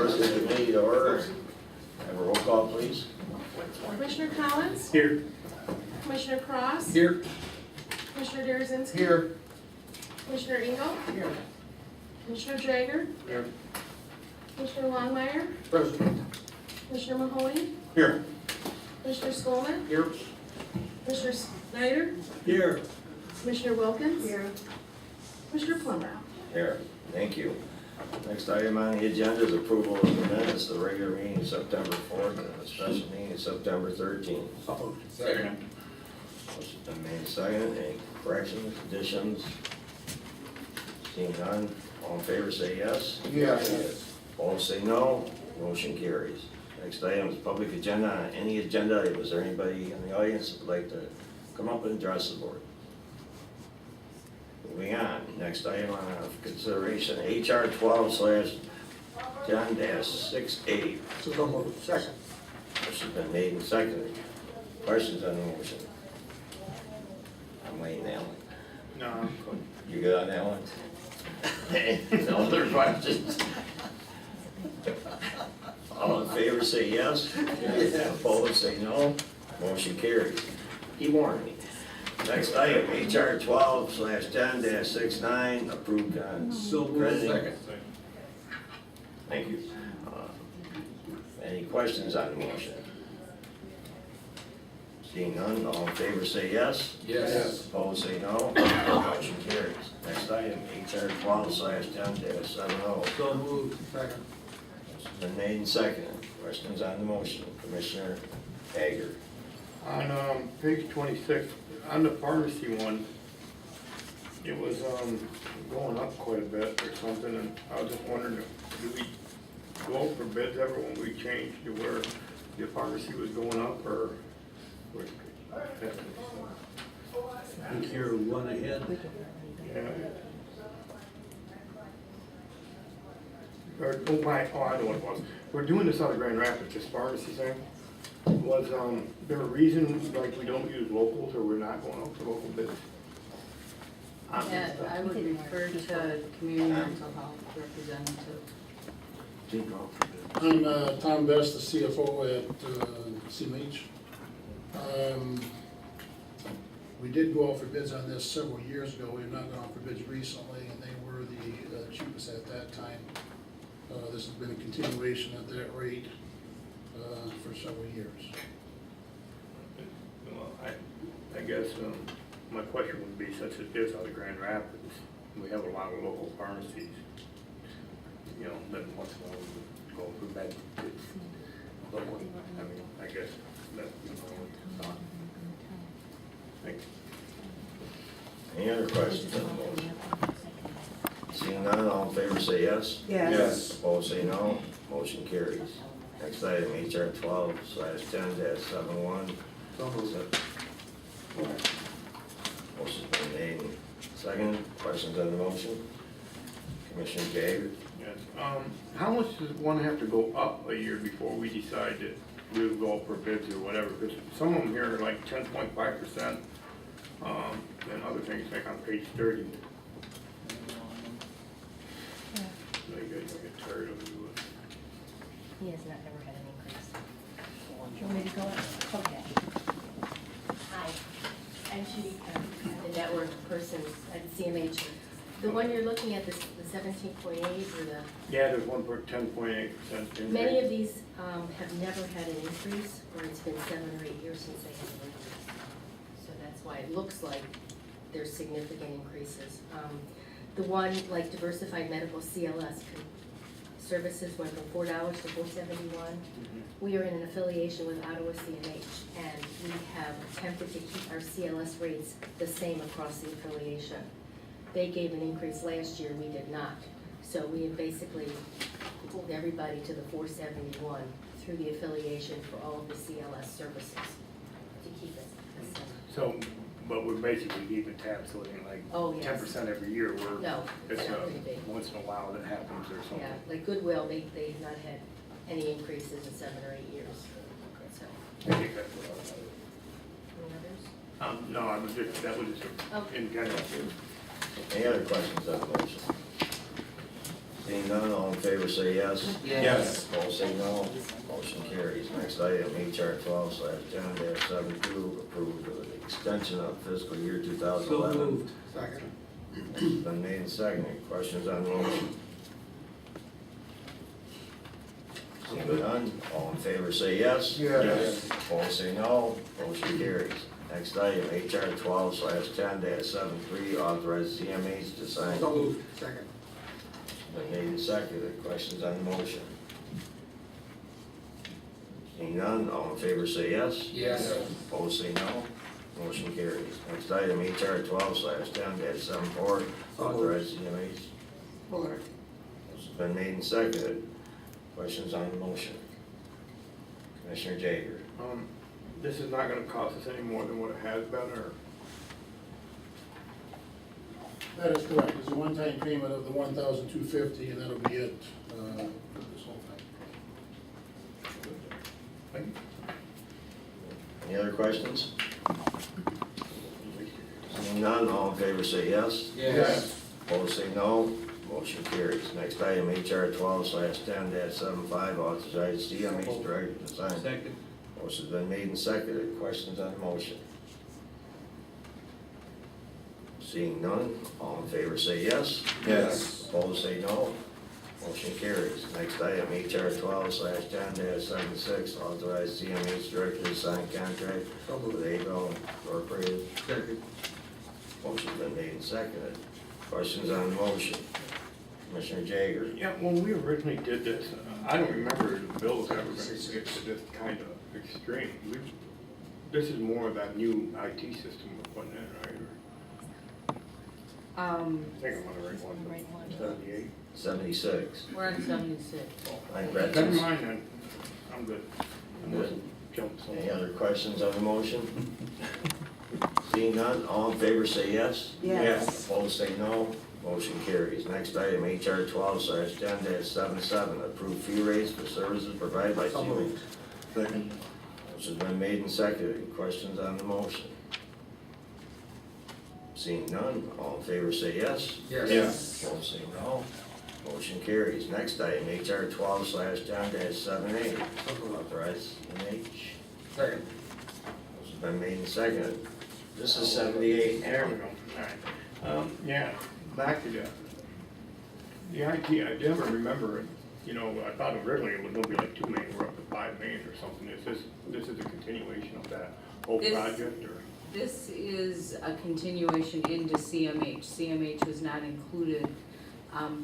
Resources Committee to order. Have a roll call, please. Commissioner Collins? Here. Commissioner Cross? Here. Commissioner Derazinski? Here. Commissioner Engel? Here. Commissioner Jagger? Here. Commissioner Longmire? President. Commissioner Mahoney? Here. Commissioner Skolnick? Here. Commissioner Snyder? Here. Commissioner Wilkins? Here. Commissioner Plummer? Here, thank you. Next item on the agenda is approval of the minutes of the regular meeting September 4th and the special meeting September 13th. Second. Motion's been made second. Any corrections, additions? Seeing none, all in favor say yes. Yes. All say no, motion carries. Next item is public agenda. On any agenda item, is there anybody in the audience that would like to come up and address the board? Moving on, next item on consideration, HR 12/10-68. Second. Motion's been made and seconded. Questions on the motion? I'm waiting, Alan. No. You good on that one? No other questions? All in favor say yes. Opposed say no. Motion carries. He warned me. Next item, HR 12/10-69, approved on crediting. Thank you. Any questions on the motion? Seeing none, all in favor say yes. Yes. Opposed say no. Motion carries. Next item, HR 12/10-70. So moved. Second. Been made and seconded. Questions on the motion? Commissioner Hager. On page 26, on the pharmacy one, it was going up quite a bit or something, and I was just wondering, do we go out for bids ever when we changed to where the pharmacy was going up, or? I think you're one ahead. Yeah. Or, I know what it was. We're doing this out of Grand Rapids, this pharmacy thing. Was there a reason, like, we don't use locals, or we're not going out for local bids? Yeah, I would refer to community mental health representative. I'm Tom Best, the CFO at CMH. We did go out for bids on this several years ago. We have not gone out for bids recently, and they were the cheapest at that time. This has been a continuation at that rate for several years. Well, I guess my question would be, since it is out of Grand Rapids, we have a lot of local pharmacies, you know, then once in a while we go for bed. I mean, I guess that, you know, thought. Thanks. Any other questions on the motion? Seeing none, all in favor say yes. Yes. Opposed say no. Motion carries. Next item, HR 12/10-71. So moved. Motion's been made. Second, questions on the motion? Commissioner Jagger. Yes. How much does one have to go up a year before we decide that we'll go out for bids or whatever? Because some of them here are like 10.5%, and other things like on page 30. So you guys don't get tired of it. He has not ever had an increase. You want me to go? Okay. Hi, I'm Judy, the network person at CMH. The one you're looking at, the 17.8 or the, Yeah, there's one for 10.8%. many of these have never had an increase, or it's been 7 or 8 years since they had an increase. So that's why it looks like there's significant increases. The one like diversified medical CLS services went from $4 to $4.71. We are in an affiliation with Ottawa CMH, and we have attempted to keep our CLS rates the same across the affiliation. They gave an increase last year, we did not. So we have basically pulled everybody to the $4.71 through the affiliation for all of the CLS services to keep it the same. So, but we're basically keeping tabs, so it ain't like Oh, yes. 10% every year. No, It's it's not gonna be. once in a while that happens or something. Yeah, like Goodwill, they've not had any increases in 7 or 8 years. So, I think that's what I was. any others? No, I was just, that was just Okay. in general. Any other questions on the motion? Seeing none, all in favor say yes. Yes. All say no. Motion carries. Next item, HR 12/10-72, approve the extension of fiscal year So 2011. moved. Second. Been made and seconded. Questions on the motion? Seeing none, all in favor say yes. Yes. All say no. Motion carries. Next item, HR 12/10-73, authorize CMH to sign. So moved. Second. Been made and seconded. Questions on the motion? Seeing none, all in favor say yes. Yes. Opposed say no. Motion carries. Next item, HR 12/10-74, authorize CMH. Support. This has been made and seconded. Questions on the motion? Commissioner Jager. This is not gonna cost us any more than what it has been, or? That is correct. It's a one-time payment of the $1,250, and that'll be it for this whole thing. Any other questions? Seeing none, all in favor say yes. Yes. Opposed say no. Motion carries. Next item, HR 12/10-75, authorize CMH director to sign. Second. Motion's been made and seconded. Questions on the motion? Seeing none, all in favor say yes. Yes. Opposed say no. Motion carries. Next item, HR 12/10-76, authorize CMH director to sign contract So with moved. Able Incorporated. Second. Motion's been made and seconded. Questions on the motion? Commissioner Jager. Yeah, when we originally did this, I don't remember the bills ever gonna get to this kind of extreme. This is more of that new IT system we're putting in, right? I think I'm on the right one. Right one. 78. 76. We're on 76. I read Never this. mind then, I'm good. I wasn't jumping so Any much. other questions on the motion? Seeing none, all in favor say yes. Yes. Opposed say no. Motion carries. Next item, HR 12/10-77, approved fee rates for services provided by So CMH. moved. Second. Motion's been made and seconded. Questions on the motion? Seeing none, all in favor say yes. Yes. Opposed say no. Motion carries. Next item, HR 12/10-78, authorize CMH. Second. Motion's been made and seconded. This is 78. There we go, all right. Yeah, back to the IT, I never remember, you know, I thought originally it was gonna be like 2 million, we're up to 5 million or something. Is this is a continuation of that whole This- project, or? This is a continuation into CMH. CMH was not included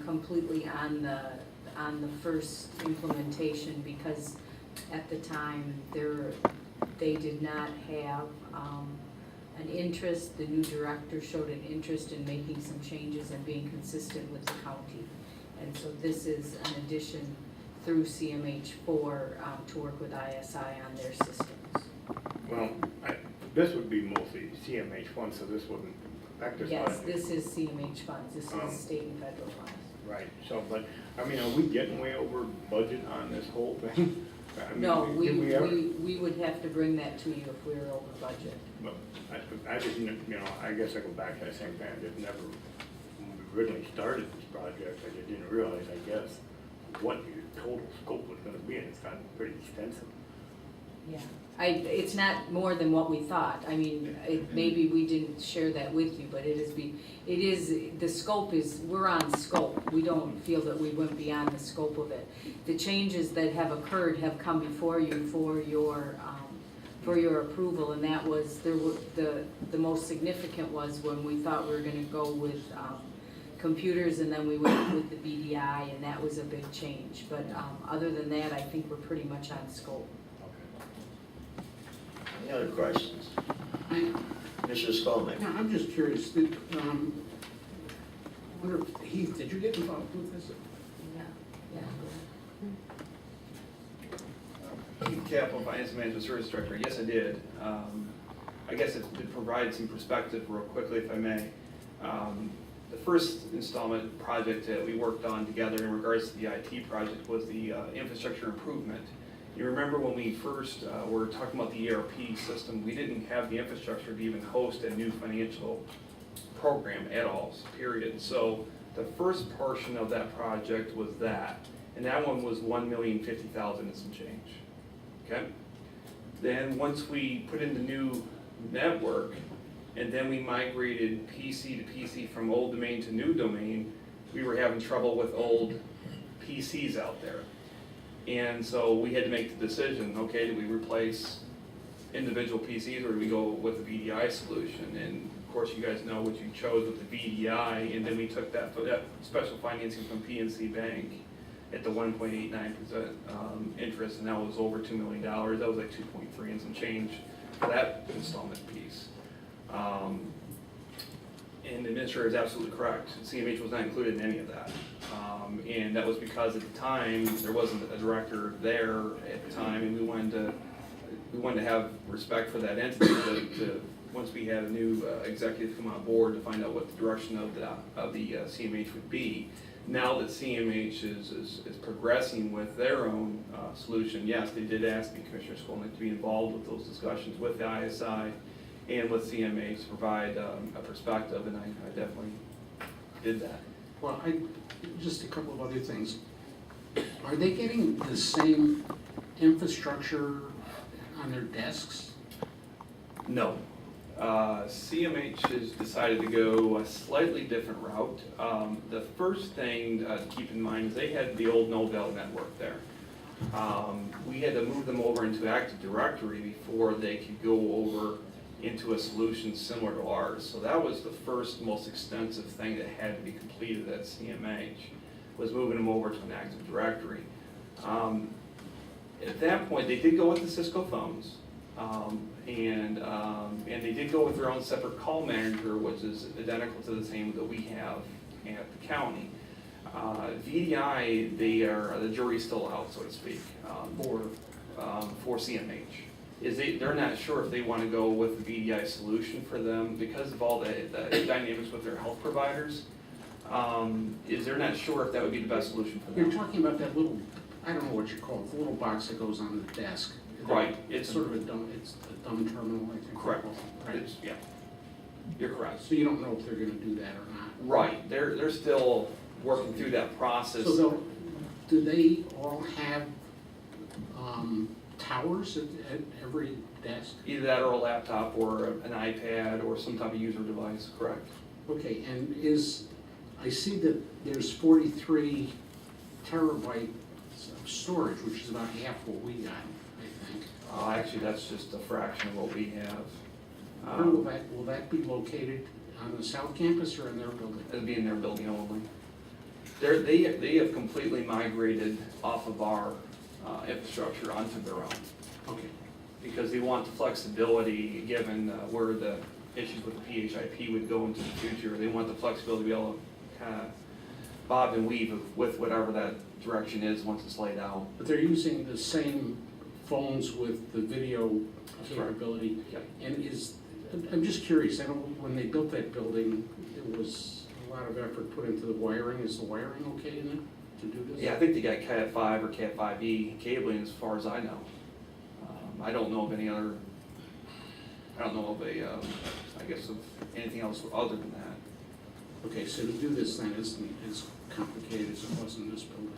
completely on the first implementation because at the time they did not have an interest. The new director showed an interest in making some changes and being consistent with the county. And so this is an addition through CMH to work with ISI on their systems. Well, this would be mostly CMH funds, so this wouldn't affect us. Yes, this is CMH funds, this Um, is state and federal funds. Right, so, but, I mean, are we getting way over budget on this whole thing? I mean, No, did we ever? we would have to bring that to you if we were over budget. But I just, you know, I guess I go back to that same thing, I just never, when we originally started this project, I just didn't realize, I guess, what your total scope was gonna be, and it's gotten pretty extensive. Yeah. It's not more than what we thought. I mean, maybe we didn't share that with you, but the scope is, we're on scope. We don't feel that we went beyond the scope of it. The changes that have occurred have come before you for your approval, and that was, the most significant was when we thought we were gonna go with, computers, and then we went with the BDI, and that was a big change. But, other than that, I think we're pretty much on scope. Any other questions? Commissioner Skolnick. Now, I'm just curious, wonder if, Heath, did you get involved with this? Yeah. Chief Capital Finance Management Service Director, yes, I did. I guess to provide some perspective real quickly, if I may. The first installment project that we worked on together in regards to the IT project was the infrastructure improvement. You remember when we first were talking about the ERP system, we didn't have the infrastructure to even host a new financial program at all, period. So The first portion of that project was that, and that one was 1,050,000 and some change, okay? Then, once we put in the new network, and then we migrated PC to PC from old domain to new domain, we were having trouble with old PCs out there. And so we had to make the decision, okay, do we replace individual PCs or do we go with the VDI solution? And of course, you guys know what you chose with the VDI, and then we took that special financing from PNC Bank at the 1.89% interest, and that was over $2 million. That was like 2.3 and some change for that installment piece. And the administrator is absolutely correct. CMH was not included in any of that. And that was because at the time, there wasn't a director there at the time, and we wanted to have respect for that entity to once we had a new executive come on board to find out what the direction of the CMH would be. Now that CMH is progressing with their own solution, yes, they did ask me, Commissioner Skolnick, to be involved with those discussions with the ISI and with CMH to provide a perspective, and I definitely did that. Well, just a couple of other things. Are they getting the same infrastructure on their desks? No. CMH has decided to go a slightly different route. The first thing to keep in mind is they had the old Novell network there. We had to move them over into Active Directory before they could go over into a solution similar to ours. So that was the first most extensive thing that had to be completed at CMH, was moving them over to an Active Directory. At that point, they did go with the Cisco phones, and they did go with their own separate call manager, which is identical to the same that we have at the county. VDI, the jury's still out, so to speak, for CMH. They're not sure if they want to go with the VDI solution for them because of all the dynamics with their health providers. They're not sure if that would be the best solution for them. You're talking about that little, I don't know what you call it, the little box that goes on the desk. Right. It's sort of a dumb terminal, I think. Correct. Right. Yeah, you're correct. So you don't know if they're gonna do that or not. Right, they're still working through that process. So do they all have towers at every desk? Either that or a laptop or an iPad or some type of user device, correct? Okay, and I see that there's 43 terabytes of storage, which is about half what we got, I think. Actually, that's just a fraction of what we have. Where will that be located, on the south campus or in their building? It'll be in their building only. They have completely migrated off of our infrastructure onto their own, Okay. because they want the flexibility, given where the issues with the PHIP would go into the future. They want the flexibility to be able to kind of bob and weave with whatever that direction is once it's laid out. But they're using the same phones with the video capability? Yep. And I'm just curious, I know when they built that building, there was a lot of effort put into the wiring. Is the wiring okay in it to do this? Yeah, I think they got Cat 5 or Cat 5e cabling as far as I know. I don't know of any other, I don't know of of anything else other than that. Okay, so to do this thing isn't as complicated as it was in this building.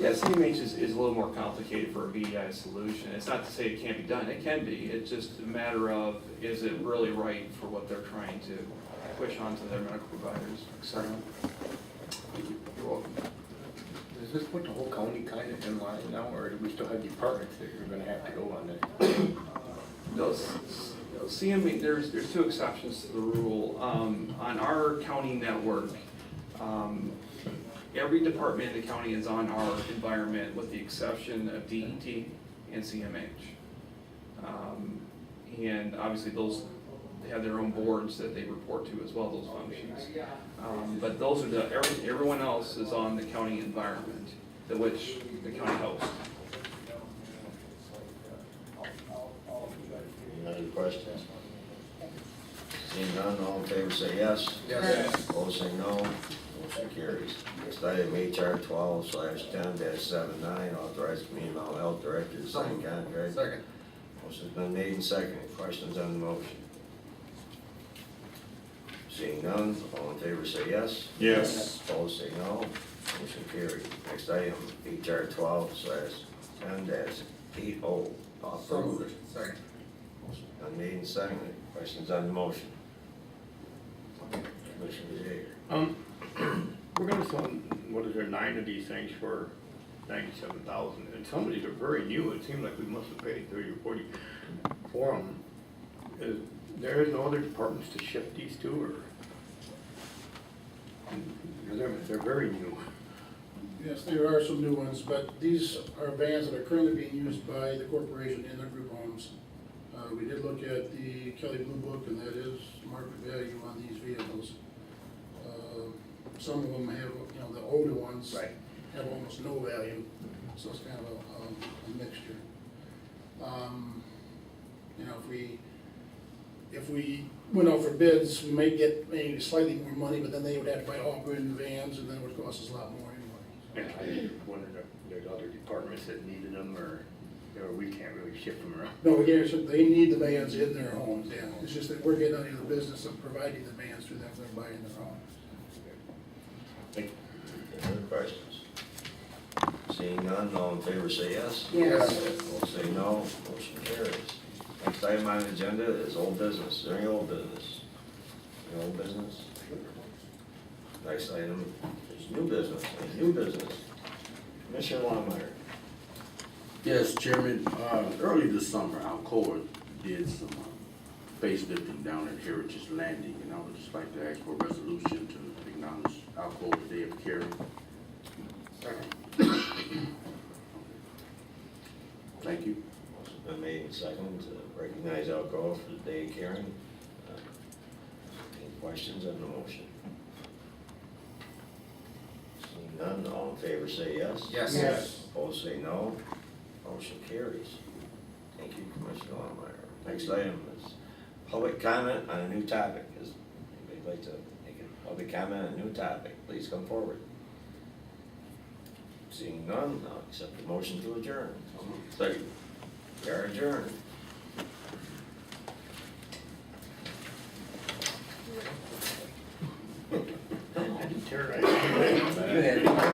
Yeah, CMH is a little more complicated for a VDI solution. It's not to say it can't be done, it can be. It's just a matter of, is it really right for what they're trying to push onto their medical providers, et cetera. You're welcome. Does this put the whole county kind of in line now, or do we still have departments that are gonna have to go on this? CMH, there's two exceptions to the rule. On our county network, every department in the county is on our environment with the exception of DET and CMH. And obviously they have their own boards that they report to as well, those functions. But those are everyone else is on the county environment, which the county hosts. Any other questions? Seeing none, all in favor say yes. Yes. Opposed say no. Motion carries. Next item, HR 12/10-79, authorize community mental health director to sign contract. Second. Motion's been made and seconded. Questions on the motion? Seeing none, all in favor say yes. Yes. Opposed say no. Motion carried. Next item, HR 12/10-80. Approved. Second. Motion been made and seconded. Questions on the motion? Commissioner Yeager. We're gonna sell, what is there, 9 of these things for 97,000, and some of these are very new, it seems like we must have paid 30 or 40 for them. There is no other departments to ship these to, or? They're very new. Yes, there are some new ones, but these are vans that are currently being used by the corporation in their group homes. We did look at the Kelly Blue Book, and that is market value on these vehicles. Some of them have, the older ones Right. have almost no value, so it's kind of a mixture. If we went out for bids, we might get maybe slightly more money, but then they would have to buy all brand new vans, and then it would cost us a lot more anyway. And I wondered if there's other departments that needed them, or we can't really ship them around. No, again, so they need the vans in their homes, yeah. It's just that we're getting out of the business of providing the vans to them, they're buying their homes. Any other questions? Seeing none, all in favor say yes. Yes. Opposed say no. Motion carries. Next item on the agenda is old business. Is there any old business? Any old business? Next item is new business. Any new business? Commissioner Longmire. Yes, Chairman, early this summer, Alcoa did some facelifting down at Heritage Landing, and I would just like to ask for a resolution to acknowledge Alcoa's Day of Caring. Thank you. Motion been made and seconded to recognize Alcoa for the day of caring. Any questions on the motion? Seeing none, all in favor say yes. Yes. Opposed say no. Motion carries. Thank you, Commissioner Longmire. Next item is public comment on a new topic. Is anybody like to make a public comment on a new topic? Please come forward. Seeing none, I'll accept the motion to adjourn. Second. We are adjourned. I didn't tear it